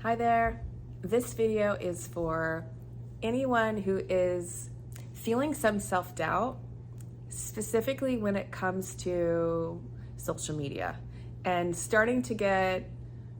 Hi there. This video is for anyone who is feeling some self-doubt, specifically when it comes to social media and starting to get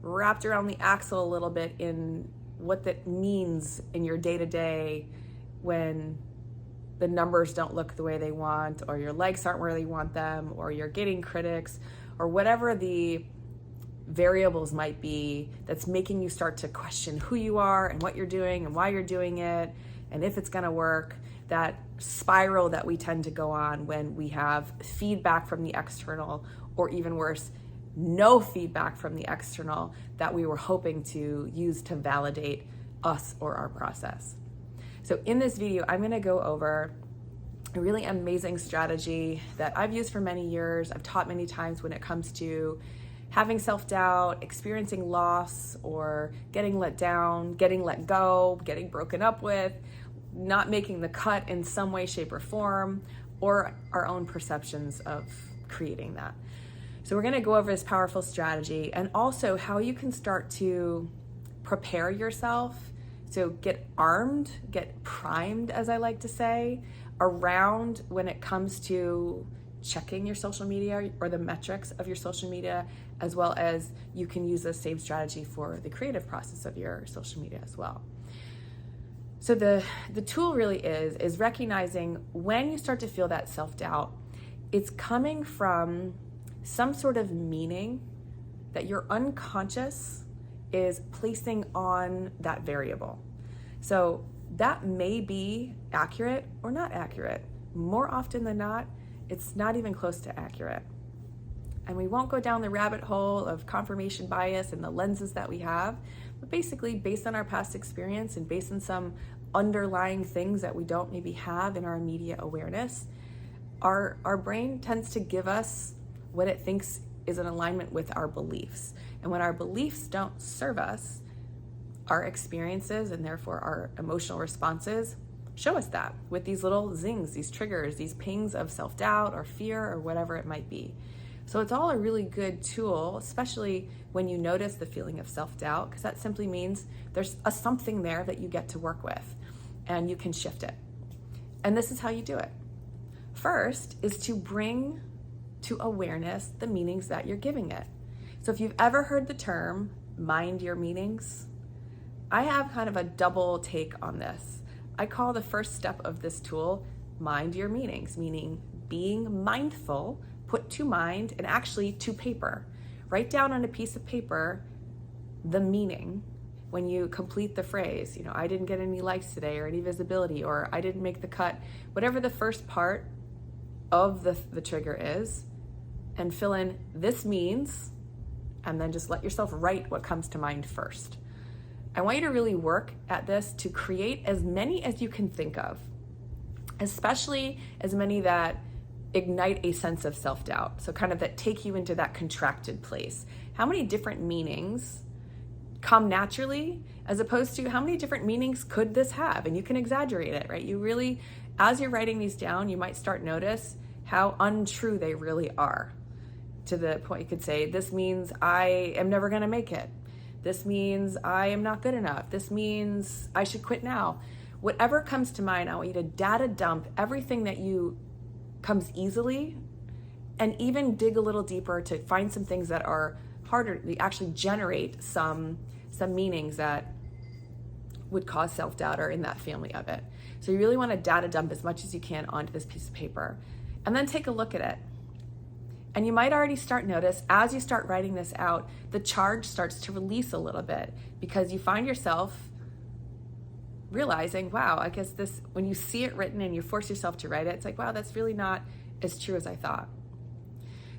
wrapped around the axle a little bit in what that means in your day-to-day when the numbers don't look the way they want, or your likes aren't where they want them, or you're getting critics, or whatever the variables might be that's making you start to question who you are and what you're doing and why you're doing it and if it's going to work. That spiral that we tend to go on when we have feedback from the external, or even worse, no feedback from the external that we were hoping to use to validate us or our process. So in this video, I'm going to go over a really amazing strategy that I've used for many years. I've taught many times when it comes to having self-doubt, experiencing loss, or getting let down, getting let go, getting broken up with, not making the cut in some way, shape, or form, or our own perceptions of creating that. So we're gonna go over this powerful strategy and also how you can start to prepare yourself. So get armed, get primed, as I like to say, around when it comes to checking your social media or the metrics of your social media, as well as you can use the same strategy for the creative process of your social media as well. So the tool really is recognizing when you start to feel that self-doubt, it's coming from some sort of meaning that your unconscious is placing on that variable. So that may be accurate or not accurate. More often than not, it's not even close to accurate. And we won't go down the rabbit hole of confirmation bias and the lenses that we have, but basically based on our past experience and based on some underlying things that we don't maybe have in our immediate awareness, our brain tends to give us what it thinks is in alignment with our beliefs. And when our beliefs don't serve us, our experiences and therefore our emotional responses show us that with these little zings, these triggers, these pings of self-doubt or fear or whatever it might be. So it's all a really good tool, especially when you notice the feeling of self-doubt, because that simply means there's a something there that you get to work with and you can shift it. And this is how you do it. First is to bring to awareness the meanings that you're giving it. So if you've ever heard the term mind your meanings, I have kind of a double take on this. I call the first step of this tool mind your meanings, meaning being mindful, put to mind and actually to paper. Write down on a piece of paper the meaning when you complete the phrase, I didn't get any likes today or any visibility, or I didn't make the cut, whatever the first part of the trigger is, and fill in this means, and then just let yourself write what comes to mind first. I want you to really work at this to create as many as you can think of, especially as many that ignite a sense of self-doubt. So kind of that take you into that contracted place. How many different meanings come naturally, as opposed to how many different meanings could this have? And you can exaggerate it, right? You really, as you're writing these down, you might start notice how untrue they really are. To the point you could say, this means I am never gonna make it. This means I am not good enough. This means I should quit now. Whatever comes to mind, I want you to data dump everything that you comes easily, and even dig a little deeper to find some things that are harder to actually generate some meanings that would cause self-doubt or in that family of it. So you really want to data dump as much as you can onto this piece of paper and then take a look at it. And you might already start notice as you start writing this out, the charge starts to release a little bit, because you find yourself realizing, wow, I guess this, when you see it written and you force yourself to write it, it's like, wow, that's really not as true as I thought.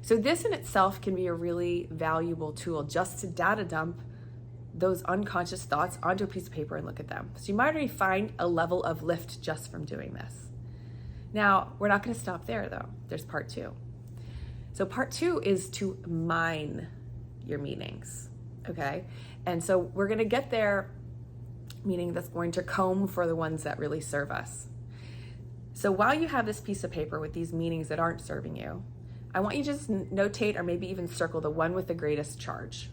So this in itself can be a really valuable tool, just to data dump those unconscious thoughts onto a piece of paper and look at them. So you might already find a level of lift just from doing this. Now, we're not going to stop there though. There's part two. So part two is to mine your meanings, okay? And so we're going to get there, meaning that's going to comb for the ones that really serve us. So while you have this piece of paper with these meanings that aren't serving you, I want you to just notate or maybe even circle the one with the greatest charge.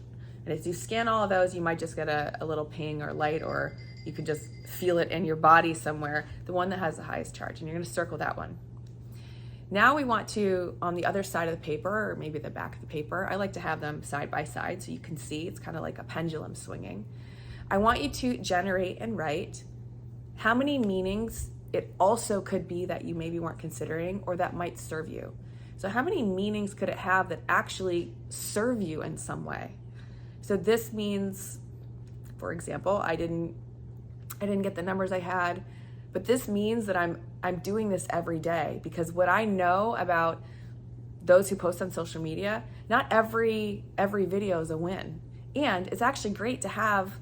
And as you scan all of those, you might just get a little ping or light, or you could just feel it in your body somewhere, the one that has the highest charge, and you're going to circle that one. Now we want to, on the other side of the paper, or maybe the back of the paper, I like to have them side by side so you can see. It's kind of like a pendulum swinging. I want you to generate and write how many meanings it also could be that you maybe weren't considering or that might serve you. So how many meanings could it have that actually serve you in some way? So this means, for example, I didn't get the numbers I had, but this means that I'm doing this every day, because what I know about those who post on social media, not every video is a win. And it's actually great to have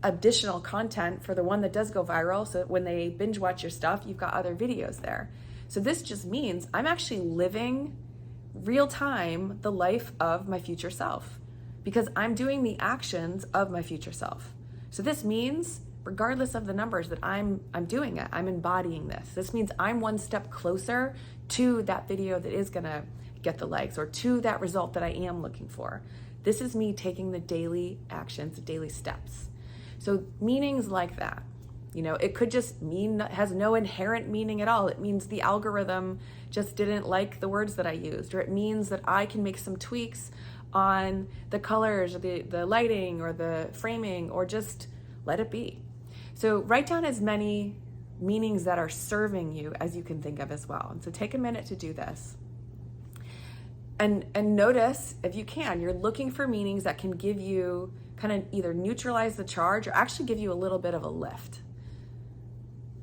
additional content for the one that does go viral, so that when they binge watch your stuff, you've got other videos there. So this just means I'm actually living real time the life of my future self, because I'm doing the actions of my future self. So this means, regardless of the numbers, that I'm doing it. I'm embodying this. This means I'm one step closer to that video that is gonna get the likes, or to that result that I am looking for. This is me taking the daily actions, the daily steps. So meanings like that, it could just mean, has no inherent meaning at all. It means the algorithm just didn't like the words that I used, or it means that I can make some tweaks on the colors, or the lighting, or the framing, or just let it be. So write down as many meanings that are serving you as you can think of as well. And so take a minute to do this. And notice, if you can, you're looking for meanings that can give you, kind of either neutralize the charge or actually give you a little bit of a lift.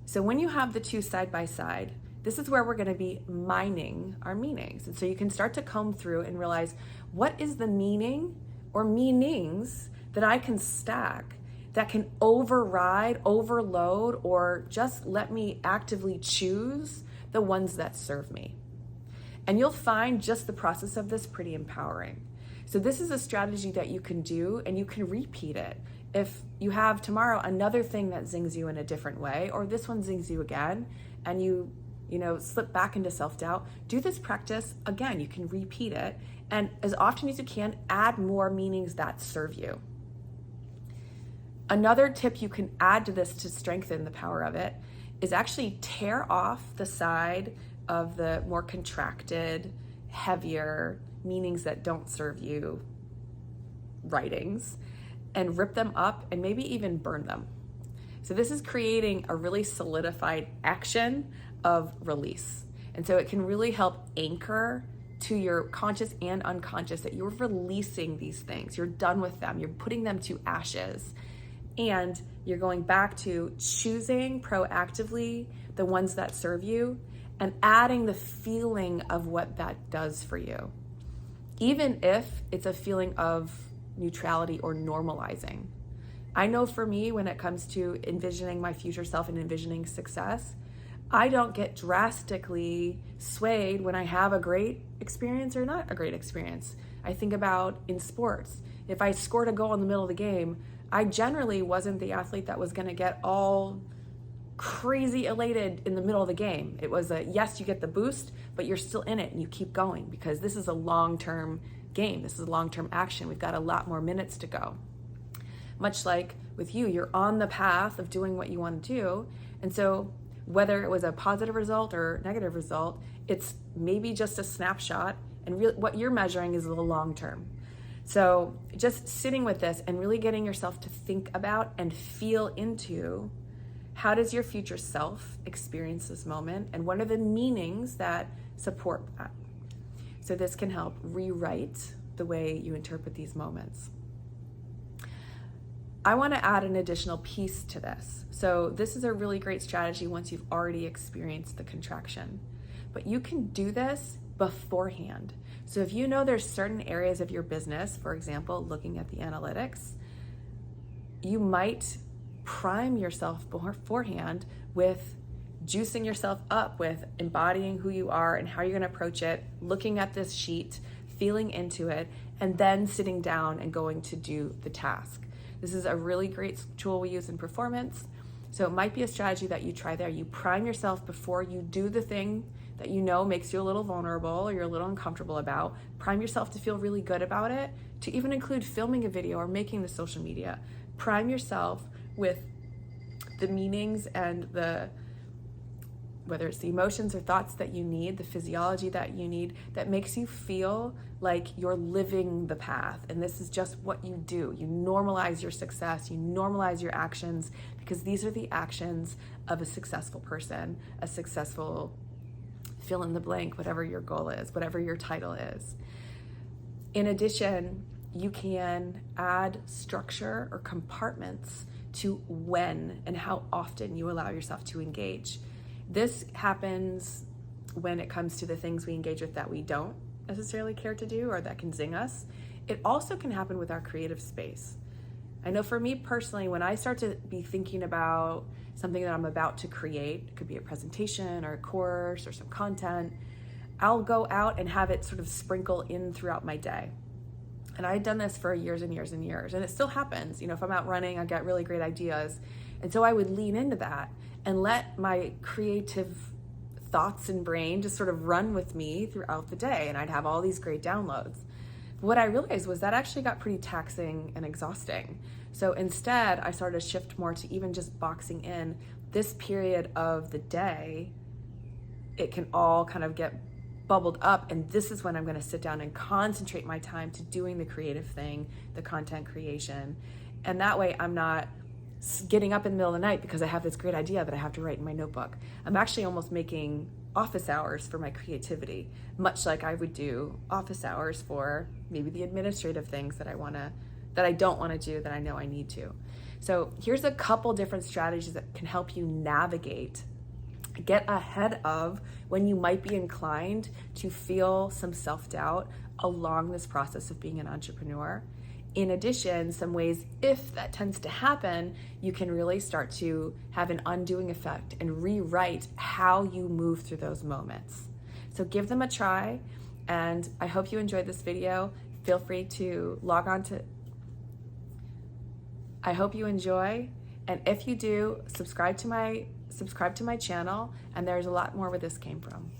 So when you have the two side by side, this is where we're going to be mining our meanings. And so you can start to comb through and realize, what is the meaning or meanings that I can stack that can override, overload, or just let me actively choose the ones that serve me. And you'll find just the process of this pretty empowering. So this is a strategy that you can do, and you can repeat it. If you have tomorrow another thing that zings you in a different way, or this one zings you again, and you slip back into self-doubt, do this practice again. You can repeat it, and as often as you can, add more meanings that serve you. Another tip you can add to this to strengthen the power of it is actually tear off the side of the more contracted, heavier meanings that don't serve you writings, and rip them up and maybe even burn them. So this is creating a really solidified action of release. And so it can really help anchor to your conscious and unconscious that you're releasing these things. You're done with them. You're putting them to ashes. And you're going back to choosing proactively the ones that serve you and adding the feeling of what that does for you. Even if it's a feeling of neutrality or normalizing. I know for me, when it comes to envisioning my future self and envisioning success, I don't get drastically swayed when I have a great experience or not a great experience. I think about in sports, if I scored a goal in the middle of the game, I generally wasn't the athlete that was going to get all crazy elated in the middle of the game. It was yes, you get the boost, but you're still in it and you keep going, because this is a long-term game. This is a long-term action. We've got a lot more minutes to go. Much like with you, you're on the path of doing what you want to do. And so whether it was a positive result or negative result, it's maybe just a snapshot, and what you're measuring is the long term. So just sitting with this and really getting yourself to think about and feel into, how does your future self experience this moment, and what are the meanings that support that? So this can help rewrite the way you interpret these moments. I want to add an additional piece to this. So this is a really great strategy once you've already experienced the contraction, but you can do this beforehand. So if you know there's certain areas of your business, for example, looking at the analytics, you might prime yourself beforehand with juicing yourself up, with embodying who you are and how you're going to approach it, looking at this sheet, feeling into it, and then sitting down and going to do the task. This is a really great tool we use in performance. So it might be a strategy that you try there. You prime yourself before you do the thing that you know makes you a little vulnerable or you're a little uncomfortable about. Prime yourself to feel really good about it, to even include filming a video or making the social media. Prime yourself with the meanings and whether it's the emotions or thoughts that you need, the physiology that you need, that makes you feel like you're living the path. And this is just what you do. You normalize your success, you normalize your actions, because these are the actions of a successful person, a successful fill in the blank, whatever your goal is, whatever your title is. In addition, you can add structure or compartments to when and how often you allow yourself to engage. This happens when it comes to the things we engage with that we don't necessarily care to do or that can zing us. It also can happen with our creative space. I know for me personally, when I start to be thinking about something that I'm about to create, it could be a presentation or a course or some content, I'll go out and have it sort of sprinkle in throughout my day. And I've done this for years and years and years, and it still happens. You know, if I'm out running, I get really great ideas. And so I would lean into that and let my creative thoughts and brain just sort of run with me throughout the day, and I'd have all these great downloads. What I realized was that actually got pretty taxing and exhausting. So instead, I started to shift more to even just boxing in this period of the day. It can all kind of get bubbled up, and this is when I'm going to sit down and concentrate my time to doing the creative thing, the content creation. And that way I'm not getting up in the middle of the night because I have this great idea that I have to write in my notebook. I'm actually almost making office hours for my creativity, much like I would do office hours for maybe the administrative things that I don't want to do that I know I need to. So here's a couple different strategies that can help you navigate, get ahead of when you might be inclined to feel some self-doubt along this process of being an entrepreneur. In addition, some ways, if that tends to happen, you can really start to have an undoing effect and rewrite how you move through those moments. So give them a try, and I hope you enjoyed this video. Feel free to log on to, I hope you enjoy, and if you do, subscribe to my channel, and there's a lot more where this came from.